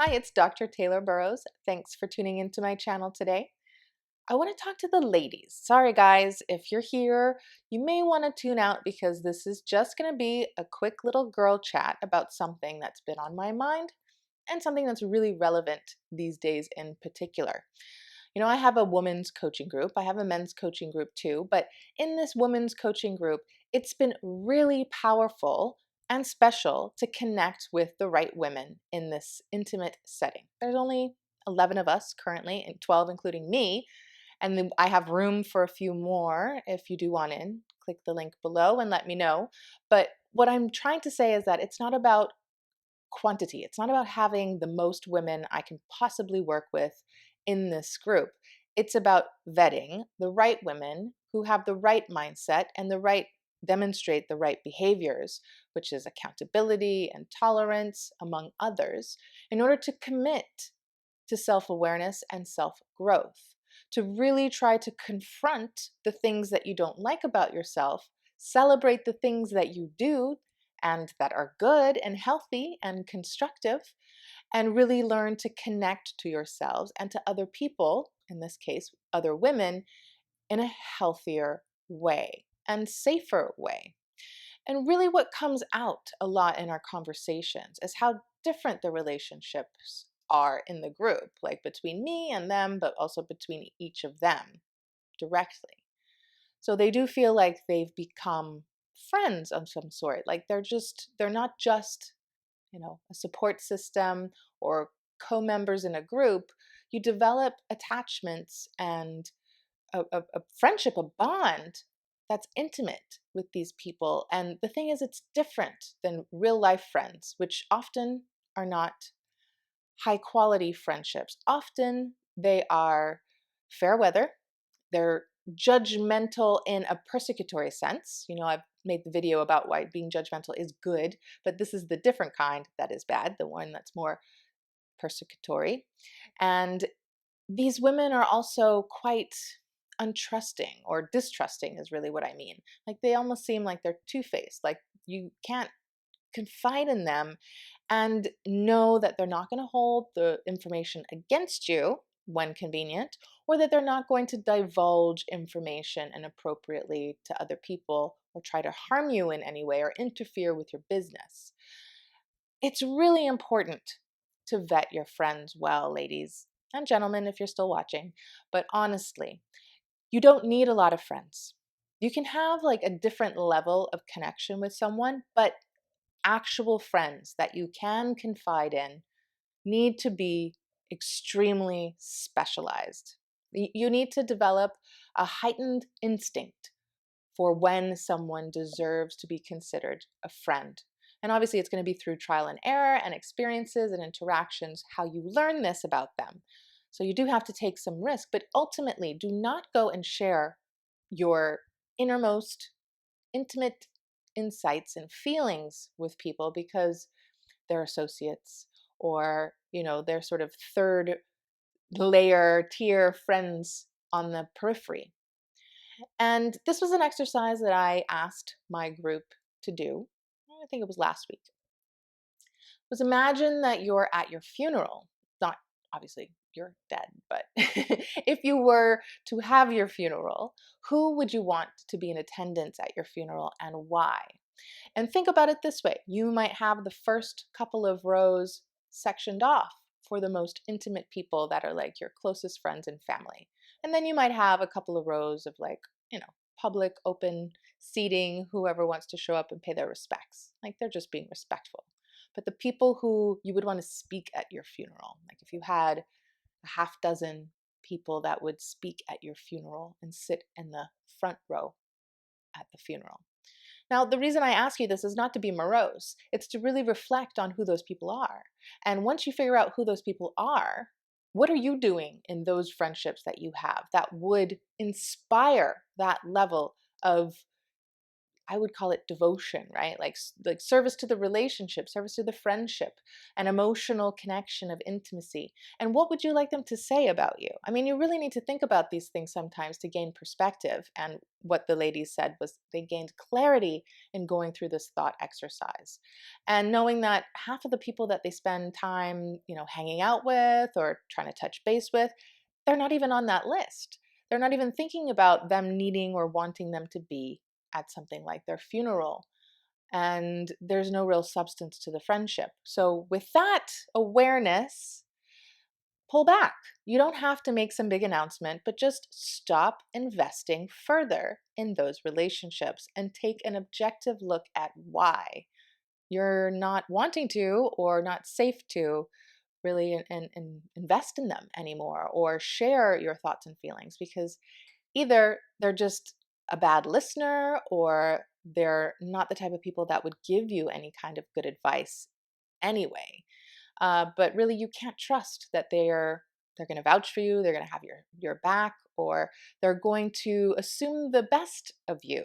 Hi, it's Dr. Taylor Burrows. Thanks for tuning into my channel today. I want to talk to the ladies. Sorry, guys, if you're here, you may want to tune out because this is just going to be a quick little girl chat about something that's been on my mind and something that's really relevant these days in particular. I have a women's coaching group. I have a men's coaching group too. But in this women's coaching group, it's been really powerful and special to connect with the right women in this intimate setting. There's only 11 of us currently, and 12 including me. And then I have room for a few more if you do want in. Click the link below and let me know. But what I'm trying to say is that it's not about quantity. It's not about having the most women I can possibly work with in this group. It's about vetting the right women who have the right mindset and demonstrate the right behaviors, which is accountability and tolerance, among others, in order to commit to self-awareness and self-growth, to really try to confront the things that you don't like about yourself, celebrate the things that you do and that are good and healthy and constructive, and really learn to connect to yourselves and to other people, in this case, other women, in a healthier way and safer way. And really, what comes out a lot in our conversations is how different the relationships are in the group, like between me and them, but also between each of them directly. So they do feel like they've become friends of some sort. Like they're not just, a support system or co-members in a group. You develop attachments and a friendship, a bond that's intimate with these people. And the thing is, it's different than real life friends, which often are not high quality friendships. Often they are fair weather, they're judgmental in a persecutory sense. I've made the video about why being judgmental is good, but this is the different kind that is bad, the one that's more persecutory. And these women are also quite untrusting, or distrusting is really what I mean. Like they almost seem like they're two-faced, like you can't confide in them and know that they're not going to hold the information against you when convenient, or that they're not going to divulge information inappropriately to other people or try to harm you in any way or interfere with your business. It's really important to vet your friends well, ladies and gentlemen, if you're still watching. But honestly, you don't need a lot of friends. You can have like a different level of connection with someone, but actual friends that you can confide in need to be extremely specialized. You need to develop a heightened instinct for when someone deserves to be considered a friend. And obviously, it's going to be through trial and error and experiences and interactions how you learn this about them. So you do have to take some risk, but ultimately, do not go and share your innermost, intimate insights and feelings with people because they're associates, or they're sort of third layer tier friends on the periphery. And this was an exercise that I asked my group to do. I think it was last week. Was imagine that you're at your funeral. Not obviously you're dead, but if you were to have your funeral, who would you want to be in attendance at your funeral and why? And think about it this way. You might have the first couple of rows sectioned off for the most intimate people that are like your closest friends and family. And then you might have a couple of rows of like, public open seating, whoever wants to show up and pay their respects. Like they're just being respectful. But the people who you would want to speak at your funeral, like if you had a half dozen people that would speak at your funeral and sit in the front row at the funeral. Now, the reason I ask you this is not to be morose. It's to really reflect on who those people are. And once you figure out who those people are, what are you doing in those friendships that you have that would inspire that level of, I would call it devotion, right? Like service to the relationship, service to the friendship, an emotional connection of intimacy. And what would you like them to say about you? I mean, you really need to think about these things sometimes to gain perspective. And what the ladies said was they gained clarity in going through this thought exercise. And knowing that half of the people that they spend time, hanging out with or trying to touch base with, they're not even on that list. They're not even thinking about them needing or wanting them to be at something like their funeral. And there's no real substance to the friendship. So, with that awareness, pull back. You don't have to make some big announcement, but just stop investing further in those relationships and take an objective look at why you're not wanting to or not safe to really invest in them anymore or share your thoughts and feelings, because either they're just a bad listener or they're not the type of people that would give you any kind of good advice anyway. But really, you can't trust that they're going to vouch for you, they're going to have your back, or they're going to assume the best of you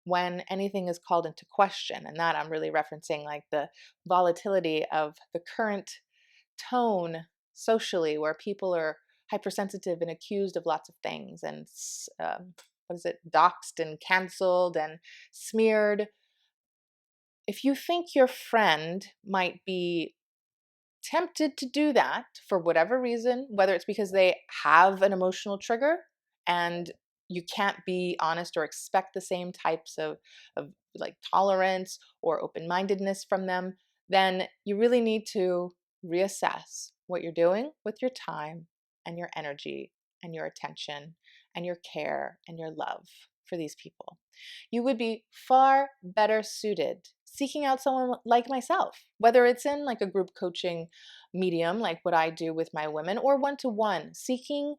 when anything is called into question. And that I'm really referencing like the volatility of the current tone socially, where people are hypersensitive and accused of lots of things, and what is it, doxed and canceled and smeared. If you think your friend might be tempted to do that for whatever reason, whether it's because they have an emotional trigger and you can't be honest or expect the same types of like tolerance or open-mindedness from them, then you really need to reassess what you're doing with your time and your energy and your attention and your care and your love for these people. You would be far better suited seeking out someone like myself, whether it's in like a group coaching medium, like what I do with my women, or one to one, seeking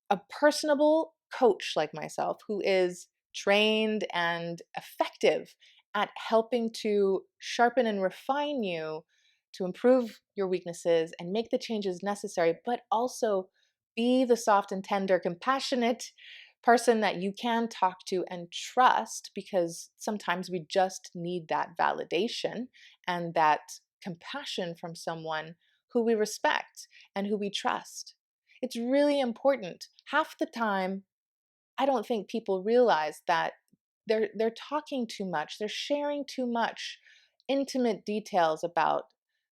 a personable coach like myself who is trained and effective at helping to sharpen and refine you to improve your weaknesses and make the changes necessary, but also be the soft and tender, compassionate person that you can talk to and trust, because sometimes we just need that validation and that compassion from someone who we respect and who we trust. It's really important. Half the time, I don't think people realize that they're talking too much, they're sharing too much intimate details about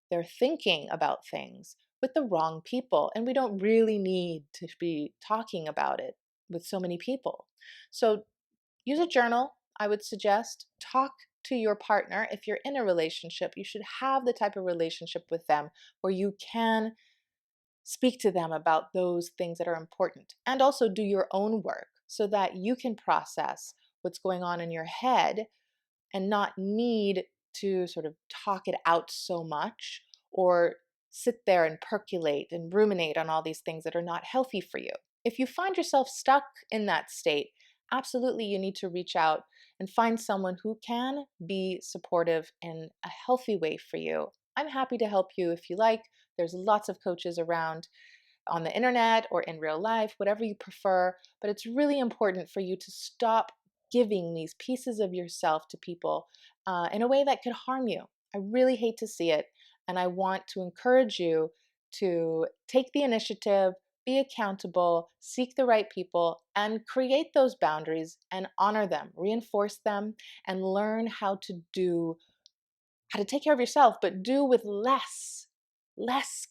their thinking about things with the wrong people, and we don't really need to be talking about it with so many people. So use a journal, I would suggest. Talk to your partner. If you're in a relationship, you should have the type of relationship with them where you can speak to them about those things that are important, and also do your own work so that you can process what's going on in your head and not need to sort of talk it out so much or sit there and percolate and ruminate on all these things that are not healthy for you. If you find yourself stuck in that state, absolutely you need to reach out and find someone who can be supportive in a healthy way for you. I'm happy to help you if you like. There's lots of coaches around on the internet or in real life, whatever you prefer. But it's really important for you to stop giving these pieces of yourself to people in a way that could harm you. I really hate to see it. And I want to encourage you to take the initiative, be accountable, seek the right people, and create those boundaries and honor them, reinforce them, and learn how to take care of yourself, but do with less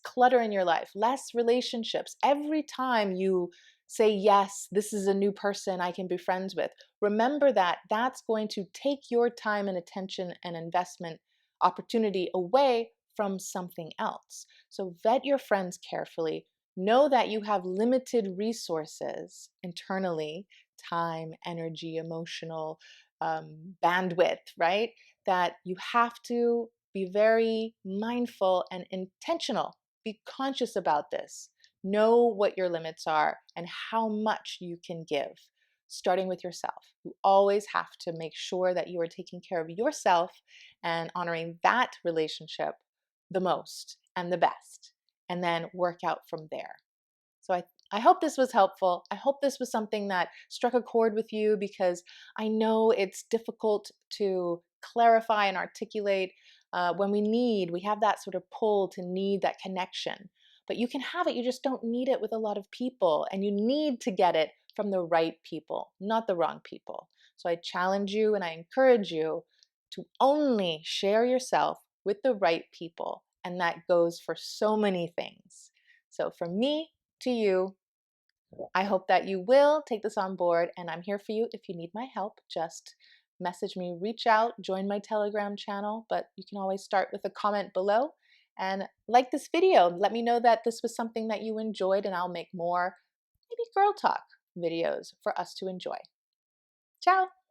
clutter in your life, less relationships. Every time you say, yes, this is a new person I can be friends with, remember that that's going to take your time and attention and investment opportunity away from something else. So vet your friends carefully. Know that you have limited resources internally, time, energy, emotional bandwidth, right? That you have to be very mindful and intentional. Be conscious about this. Know what your limits are and how much you can give, starting with yourself. You always have to make sure that you are taking care of yourself and honoring that relationship the most and the best, and then work out from there. So I hope this was helpful. I hope this was something that struck a chord with you because I know it's difficult to clarify and articulate when we have that sort of pull to need that connection. But you can have it, you just don't need it with a lot of people, and you need to get it from the right people, not the wrong people. So I challenge you and I encourage you to only share yourself with the right people, and that goes for so many things. So from me to you, I hope that you will take this on board, and I'm here for you if you need my help. Just message me, reach out, join my Telegram channel, but you can always start with a comment below and like this video. Let me know that this was something that you enjoyed, and I'll make more maybe girl talk videos for us to enjoy. Ciao!